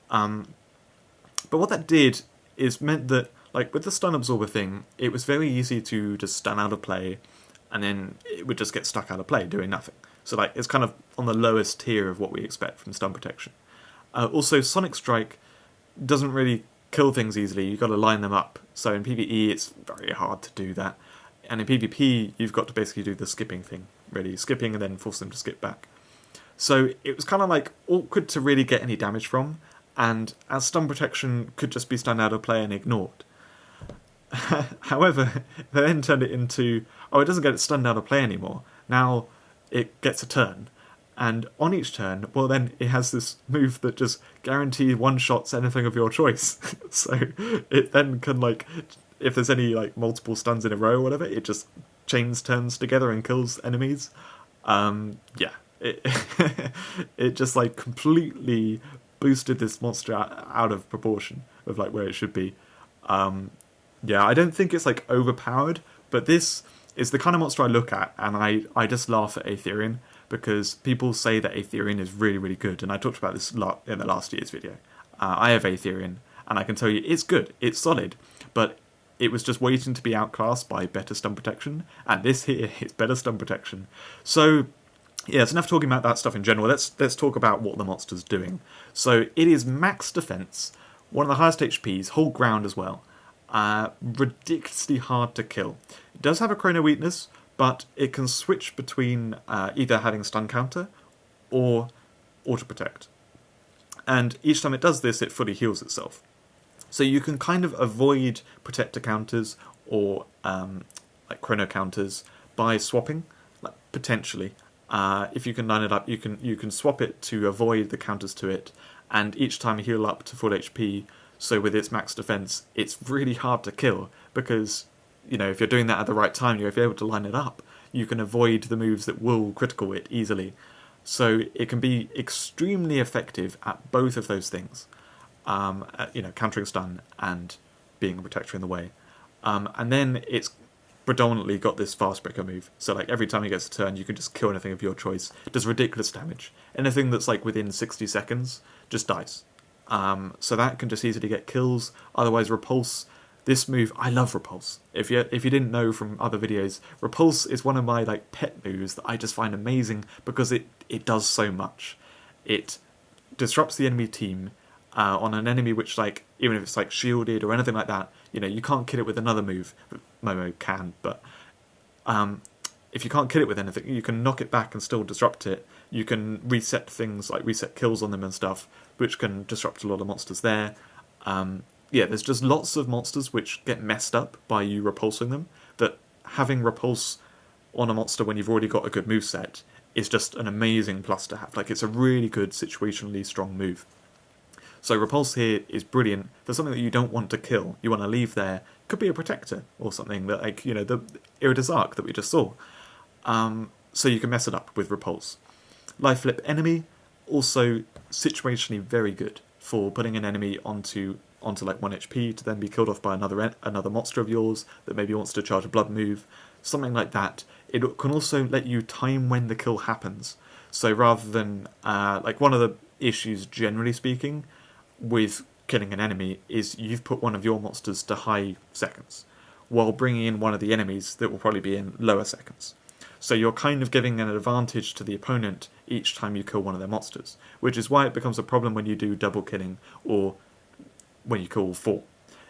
But what that did is meant that, like, with the stun absorber thing, it was very easy to just stun out of play, and then it would just get stuck out of play doing nothing. So like, it's kind of on the lowest tier of what we expect from stun protection. Also, Sonic Strike doesn't really kill things easily. You've got to line them up. So in PvE, it's very hard to do that. And in PvP, you've got to basically do the skipping thing, really. Skipping and then force them to skip back. So it was kind of like awkward to really get any damage from, and as stun protection could just be stunned out of play and ignored. However, they then turned it into, it doesn't get stunned out of play anymore. Now it gets a turn. And on each turn, well, then it has this move that just guarantees one-shots anything of your choice. So it then can, like, if there's any, like, multiple stuns in a row or whatever, it just chains turns together and kills enemies. Yeah. It just, like, completely boosted this monster out of proportion of, like, where it should be. Yeah, I don't think it's, like, overpowered, but this is the kind of monster I look at, and I just laugh at Aetherian, because people say that Aetherian is really, really good, and I talked about this in the last year's video. I have Aetherian, and I can tell you it's good, it's solid, but it was just waiting to be outclassed by better stun protection, and this here is better stun protection. So yeah, it's enough talking about that stuff in general. Let's talk about what the monster's doing. So it is max defense, one of the highest HPs, hold ground as well. Ridiculously hard to kill. It does have a chrono weakness, but it can switch between either having stun counter or auto protect. And each time it does this, it fully heals itself. So you can kind of avoid protector counters or like chrono counters by swapping, like potentially. If you can line it up, you can swap it to avoid the counters to it, and each time heal up to full HP. So with its max defense, it's really hard to kill because, you know, if you're doing that at the right time, if you're able to line it up, you can avoid the moves that will critical it easily. So it can be extremely effective at both of those things. You know, countering stun and being a protector in the way. And then it's predominantly got this fast breaker move. So like every time he gets a turn, you can just kill anything of your choice. It does ridiculous damage. Anything that's like within 60 seconds just dies. So that can just easily get kills. Otherwise, Repulse. This move, I love Repulse. If you didn't know from other videos, Repulse is one of my like pet moves that I just find amazing because it does so much. It disrupts the enemy team on an enemy which, like, even if it's like shielded or anything like that, you know, you can't kill it with another move. Momo can, but if you can't kill it with anything, you can knock it back and still disrupt it. You can reset things, like reset kills on them and stuff, which can disrupt a lot of monsters there. Yeah, there's just lots of monsters which get messed up by you repulsing them, that having repulse on a monster when you've already got a good moveset is just an amazing plus to have. Like, it's a really good situationally strong move. So Repulse here is brilliant for something that you don't want to kill. You want to leave there. Could be a protector or something that, like, you know, the Iridus Arc that we just saw. So you can mess it up with Repulse. Life Flip Enemy, also situationally very good for putting an enemy onto like 1 HP to then be killed off by another monster of yours that maybe wants to charge a blood move, something like that. It can also let you time when the kill happens. So rather than like, one of the issues, generally speaking, with killing an enemy is you've put one of your monsters to high seconds, while bringing in one of the enemies that will probably be in lower seconds. So you're kind of giving an advantage to the opponent each time you kill one of their monsters, which is why it becomes a problem when you do double killing or when you kill all 4.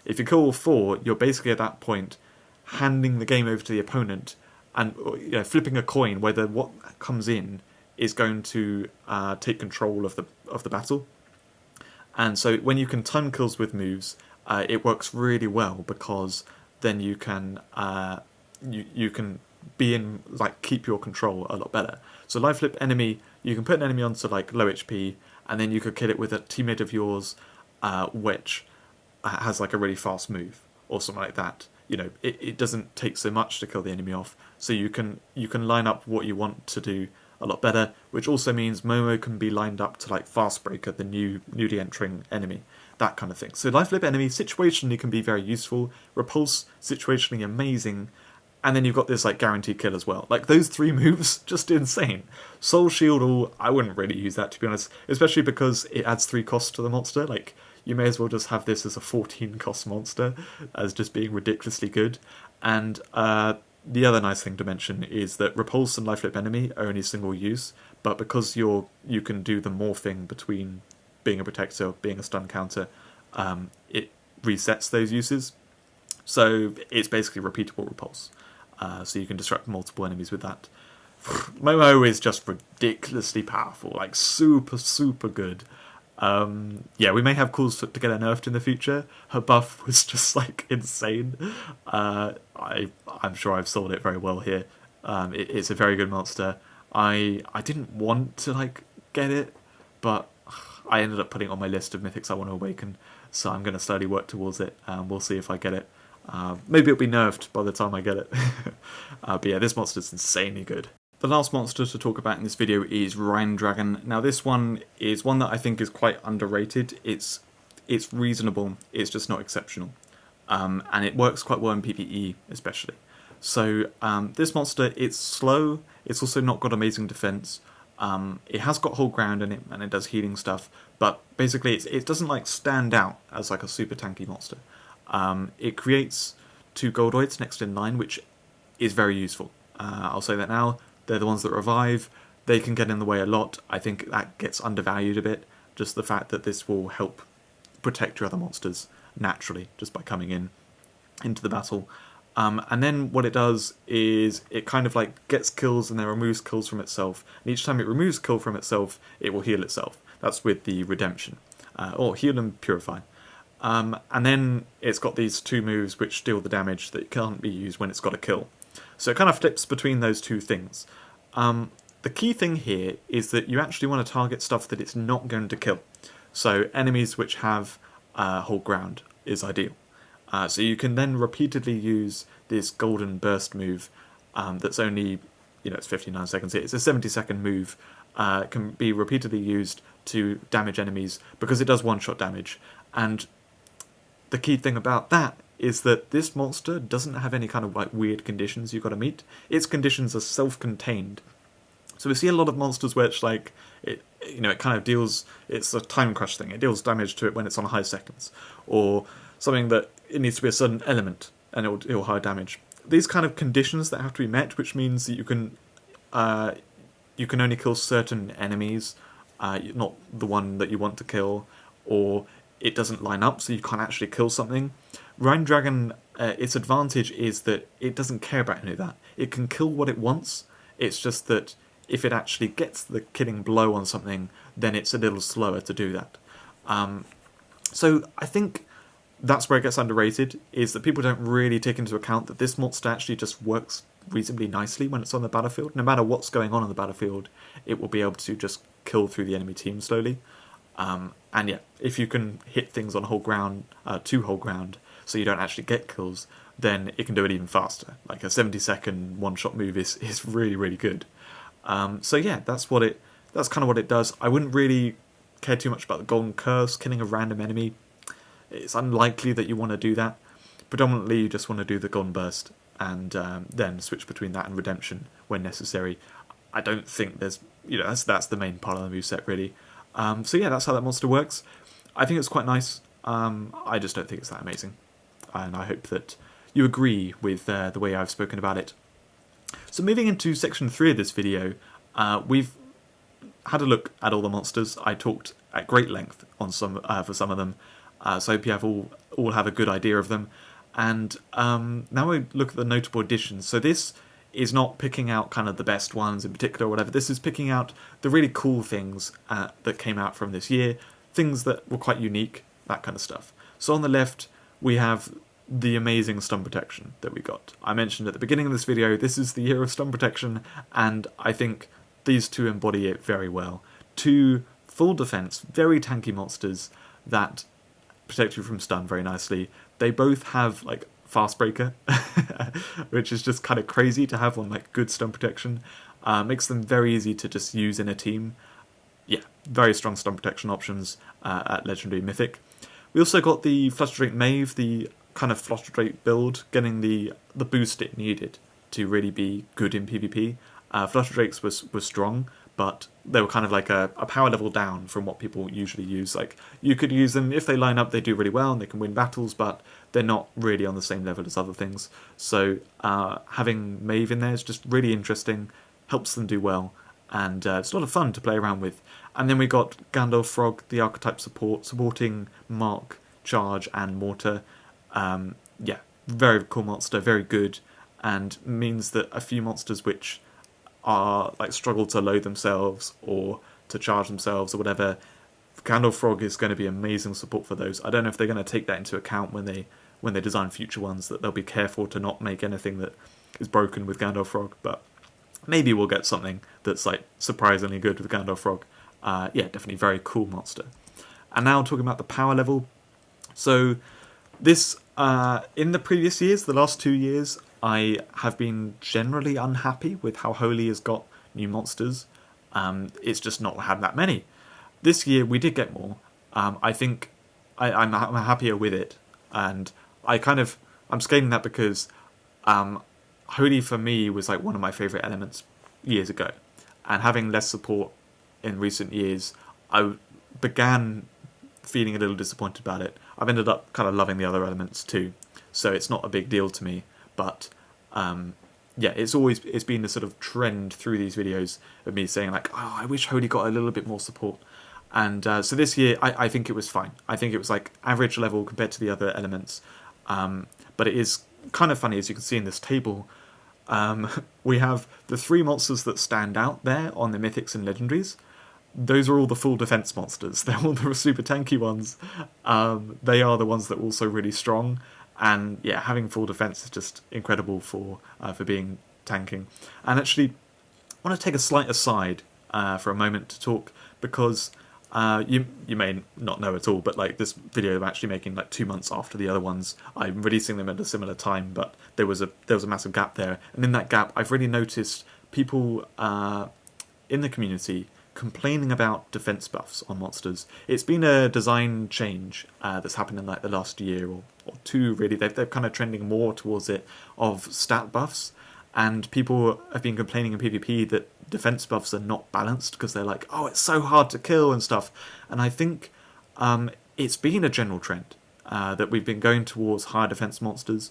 If you kill all 4, you're basically at that point handing the game over to the opponent and, you know, flipping a coin whether what comes in is going to take control of the battle. And so when you can time kills with moves, it works really well because then you can you can be in, like, keep your control a lot better. So Life Flip Enemy, you can put an enemy onto like low HP, and then you could kill it with a teammate of yours, which has like a really fast move or something like that. You know, it doesn't take so much to kill the enemy off, so you can line up what you want to do a lot better, which also means Momo can be lined up to like Fast Breaker, the newly entering enemy, that kind of thing. So Life Flip Enemy situationally can be very useful, Repulse situationally amazing, and then you've got this like guaranteed kill as well. Like, those 3 moves, just insane. Soul Shield, I wouldn't really use that, to be honest, especially because it adds 3 costs to the monster. Like, you may as well just have this as a 14 cost monster as just being ridiculously good. And the other nice thing to mention is that Repulse and Life Flip Enemy are only single use, but because you can do the morphing between being a protector, being a stun counter, it resets those uses. So it's basically repeatable Repulse. So you can disrupt multiple enemies with that. Momo is just ridiculously powerful, like super, super good. Yeah, we may have calls to get her nerfed in the future. Her buff was just like insane. I'm sure I've sold it very well here. It's a very good monster. I didn't want to like get it, but I ended up putting it on my list of mythics I want to awaken, so I'm going to slowly work towards it. We'll see if I get it. Maybe it'll be nerfed by the time I get it. But yeah, this monster's insanely good. The last monster to talk about in this video is Rhine Dragon. Now, this one is one that I think is quite underrated. It's reasonable, it's just not exceptional. And it works quite well in PvE especially. So this monster, it's slow, it's also not got amazing defense. It has got hold ground in it, and it does healing stuff, but basically it doesn't like stand out as like a super tanky monster. It creates 2 Goldoids next in line, which is very useful. I'll say that now. They're the ones that revive. They can get in the way a lot. I think that gets undervalued a bit. Just the fact that this will help protect your other monsters naturally, just by coming into the battle. And then what it does is it kind of like gets kills and then removes kills from itself. And each time it removes a kill from itself, it will heal itself. That's with the Redemption. Or heal and purify. And then it's got these 2 moves which deal the damage that can't be used when it's got a kill. So it kind of flips between those 2 things. The key thing here is that you actually want to target stuff that it's not going to kill. So enemies which have hold ground is ideal. So you can then repeatedly use this golden burst move that's only, it's 59 seconds here. It's a 70-second move. Can be repeatedly used to damage enemies because it does one-shot damage. And the key thing about that is that this monster doesn't have any kind of like weird conditions you've got to meet. Its conditions are self-contained. So we see a lot of monsters where it's like, it kind of deals, it's a time crush thing. It deals damage to it when it's on high seconds. Or something that it needs to be a certain element and it'll deal high damage. These kind of conditions that have to be met, which means that you can only kill certain enemies, not the one that you want to kill, or it doesn't line up so you can't actually kill something. Rhine Dragon, its advantage is that it doesn't care about any of that. It can kill what it wants, it's just that if it actually gets the killing blow on something, then it's a little slower to do that. So I think that's where it gets underrated, is that people don't really take into account that this monster actually just works reasonably nicely when it's on the battlefield. No matter what's going on the battlefield, it will be able to just kill through the enemy team slowly. And yeah, if you can hit things on whole ground, to whole ground, so you don't actually get kills, then it can do it even faster. Like a 70-second one-shot move is really, really good. So yeah, that's kind of what it does. I wouldn't really care too much about the Golden Curse, killing a random enemy. It's unlikely that you want to do that. Predominantly, you just want to do the Golden Burst, and then switch between that and Redemption when necessary. I don't think there's, that's the main part of the moveset, really. So yeah, that's how that monster works. I think it's quite nice. I just don't think it's that amazing. And I hope that you agree with the way I've spoken about it. So moving into section 3 of this video, we've had a look at all the monsters. I talked at great length on for some of them, so I hope you have all have a good idea of them. And now we look at the notable additions. So this is not picking out kind of the best ones in particular or whatever. This is picking out the really cool things that came out from this year, things that were quite unique, that kind of stuff. So on the left, we have the amazing stun protection that we got. I mentioned at the beginning of this video, this is the year of stun protection, and I think these 2 embody it very well. 2 full defense, very tanky monsters that protect you from stun very nicely. They both have like Fast Breaker, which is just kind of crazy to have on like good stun protection. Makes them very easy to just use in a team. Yeah, very strong stun protection options at Legendary Mythic. We also got the Flutter Drake Mave, the kind of Flutter Drake build, getting the boost it needed to really be good in PvP. Flutter Drakes was strong, but they were kind of like a power level down from what people usually use. Like, you could use them, if they line up, they do really well and they can win battles, but they're not really on the same level as other things. So having Mave in there is just really interesting, helps them do well, and it's a lot of fun to play around with. And then we got Gandalf Frog, the archetype supporting Mark, Charge, and Mortar. Yeah, very cool monster, very good, and means that a few monsters which are like struggle to load themselves or to charge themselves or whatever, Gandalf Frog is going to be amazing support for those. I don't know if they're going to take that into account when they design future ones, that they'll be careful to not make anything that is broken with Gandalf Frog, but maybe we'll get something that's like surprisingly good with Gandalf Frog. Yeah, definitely very cool monster. And now talking about the power level. So this, in the previous years, the last 2 years, I have been generally unhappy with how Holy has got new monsters. It's just not had that many. This year we did get more. I think I'm happier with it, and I'm scaling that because Holy for me was like one of my favourite elements years ago, and having less support in recent years, I began feeling a little disappointed about it. I've ended up kind of loving the other elements too. so it's not a big deal to me. But yeah, it's been a sort of trend through these videos of me saying like, oh, I wish Holy got a little bit more support. And so this year, I think it was fine. I think it was like average level compared to the other elements. But it is kind of funny, as you can see in this table. We have the 3 monsters that stand out there on the Mythics and Legendaries. Those are all the full defense monsters. They're all the super tanky ones. They are the ones that are also really strong. And yeah, having full defense is just incredible for being tanking. And actually, I want to take a slight aside for a moment to talk, because you may not know at all, but like this video I'm actually making like 2 months after the other ones. I'm releasing them at a similar time, but there was a massive gap there, and in that gap I've really noticed people in the community complaining about defense buffs on monsters. It's been a design change that's happened in like the last year or two, really. They're kind of trending more towards it, of stat buffs, and people have been complaining in PvP that defense buffs are not balanced because they're like, oh, it's so hard to kill and stuff. And I think it's been a general trend that we've been going towards higher defense monsters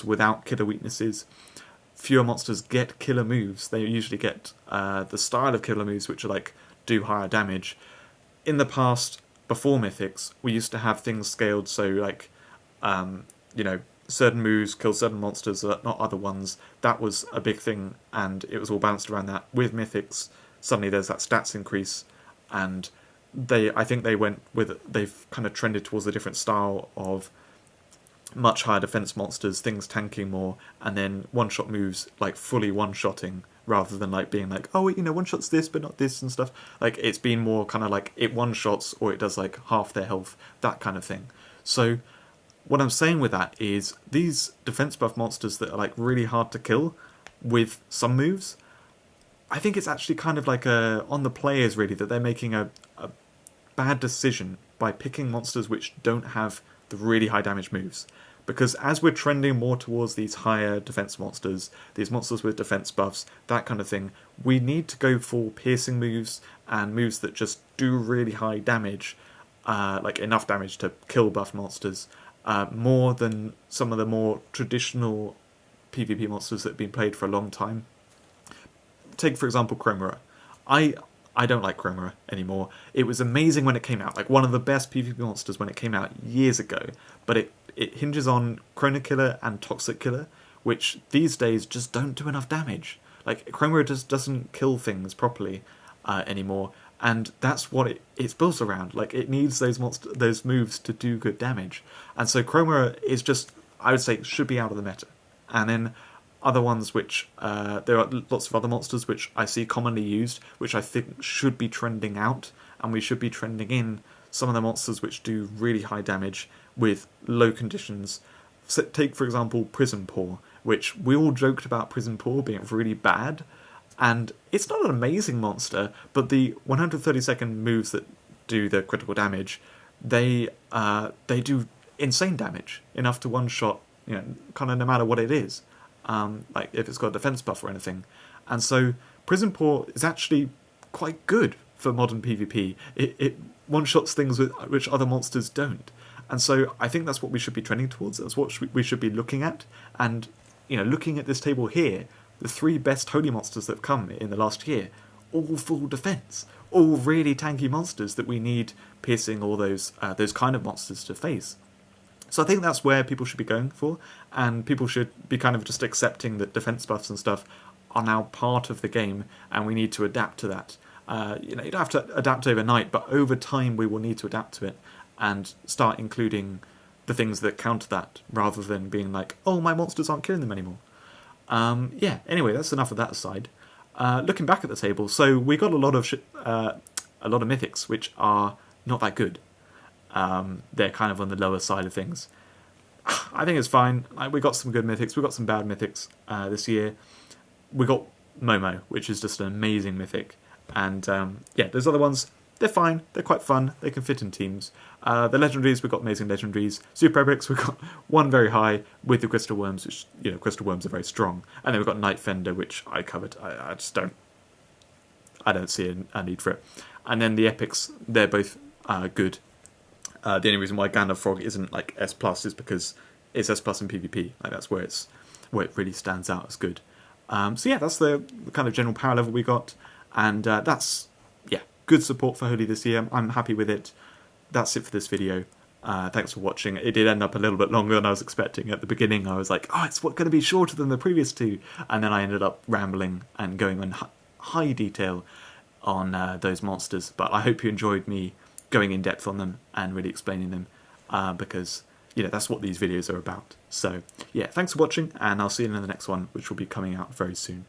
without killer weaknesses. Fewer monsters get killer moves. They usually get the style of killer moves which are like do higher damage. In the past, before Mythics, we used to have things scaled so like certain moves kill certain monsters, not other ones. That was a big thing, and it was all balanced around that. With Mythics, suddenly there's that stats increase, and I think they've kind of trended towards a different style of much higher defense monsters, things tanking more, and then one-shot moves like fully one-shotting, rather than like being like, oh, one-shots this but not this and stuff. Like, it's been more kind of like it one-shots or it does like half their health, that kind of thing. So what I'm saying with that is these defense buff monsters that are like really hard to kill with some moves, I think it's actually kind of like on the players really, that they're making a bad decision by picking monsters which don't have the really high damage moves. Because as we're trending more towards these higher defense monsters, these monsters with defense buffs, that kind of thing, we need to go for piercing moves and moves that just do really high damage, like enough damage to kill buff monsters, more than some of the more traditional PvP monsters that have been played for a long time. Take, for example, Chromera. I don't like Chromera anymore. It was amazing when it came out, like one of the best PvP monsters when it came out years ago, but it hinges on Chrono Killer and Toxic Killer, which these days just don't do enough damage. Like, Chromera just doesn't kill things properly anymore, and that's what it's built around. Like, it needs those moves to do good damage. And so Chromera is just, I would say, should be out of the meta. And then other ones which, there are lots of other monsters which I see commonly used, which I think should be trending out, and we should be trending in some of the monsters which do really high damage with low conditions. So take, for example, Prison Paw, which we all joked about Prison Paw being really bad, and it's not an amazing monster, but the 130-second moves that do the critical damage, they do insane damage, enough to one-shot, kind of no matter what it is, like if it's got a defense buff or anything. And so Prison Paw is actually quite good for modern PvP. It one-shots things which other monsters don't. And so I think that's what we should be trending towards. That's what we should be looking at. And, looking at this table here, the 3 best holy monsters that have come in the last year, all full defense, all really tanky monsters that we need piercing all those kind of monsters to face. So I think that's where people should be going for, and people should be kind of just accepting that defense buffs and stuff are now part of the game, and we need to adapt to that. You don't have to adapt overnight, but over time we will need to adapt to it and start including the things that counter that, rather than being like, oh, my monsters aren't killing them anymore. Anyway, that's enough of that aside. Looking back at the table, so we got a lot of mythics which are not that good. They're kind of on the lower side of things. I think it's fine. We got some good mythics, we got some bad mythics this year. We got Momo, which is just an amazing mythic. And those other ones, they're fine, they're quite fun, they can fit in teams. The Legendaries, we've got amazing Legendaries. Super Epics, we've got one very high with the Crystal Worms, which, Crystal Worms are very strong. And then we've got Night Fender, which I covered. I just don't see a need for it. And then the Epics, they're both good. The only reason why Gandalf Frog isn't like S+ is because it's S plus in PvP. Like that's where it really stands out as good. So yeah, that's the kind of general power level we got, and that's good support for Holy this year. I'm happy with it. That's it for this video. Thanks for watching. It did end up a little bit longer than I was expecting. At the beginning I was like, oh, it's going to be shorter than the previous two, and then I ended up rambling and going on high detail on those monsters. But I hope you enjoyed me going in depth on them and really explaining them, because that's what these videos are about. So yeah, thanks for watching, and I'll see you in the next one, which will be coming out very soon.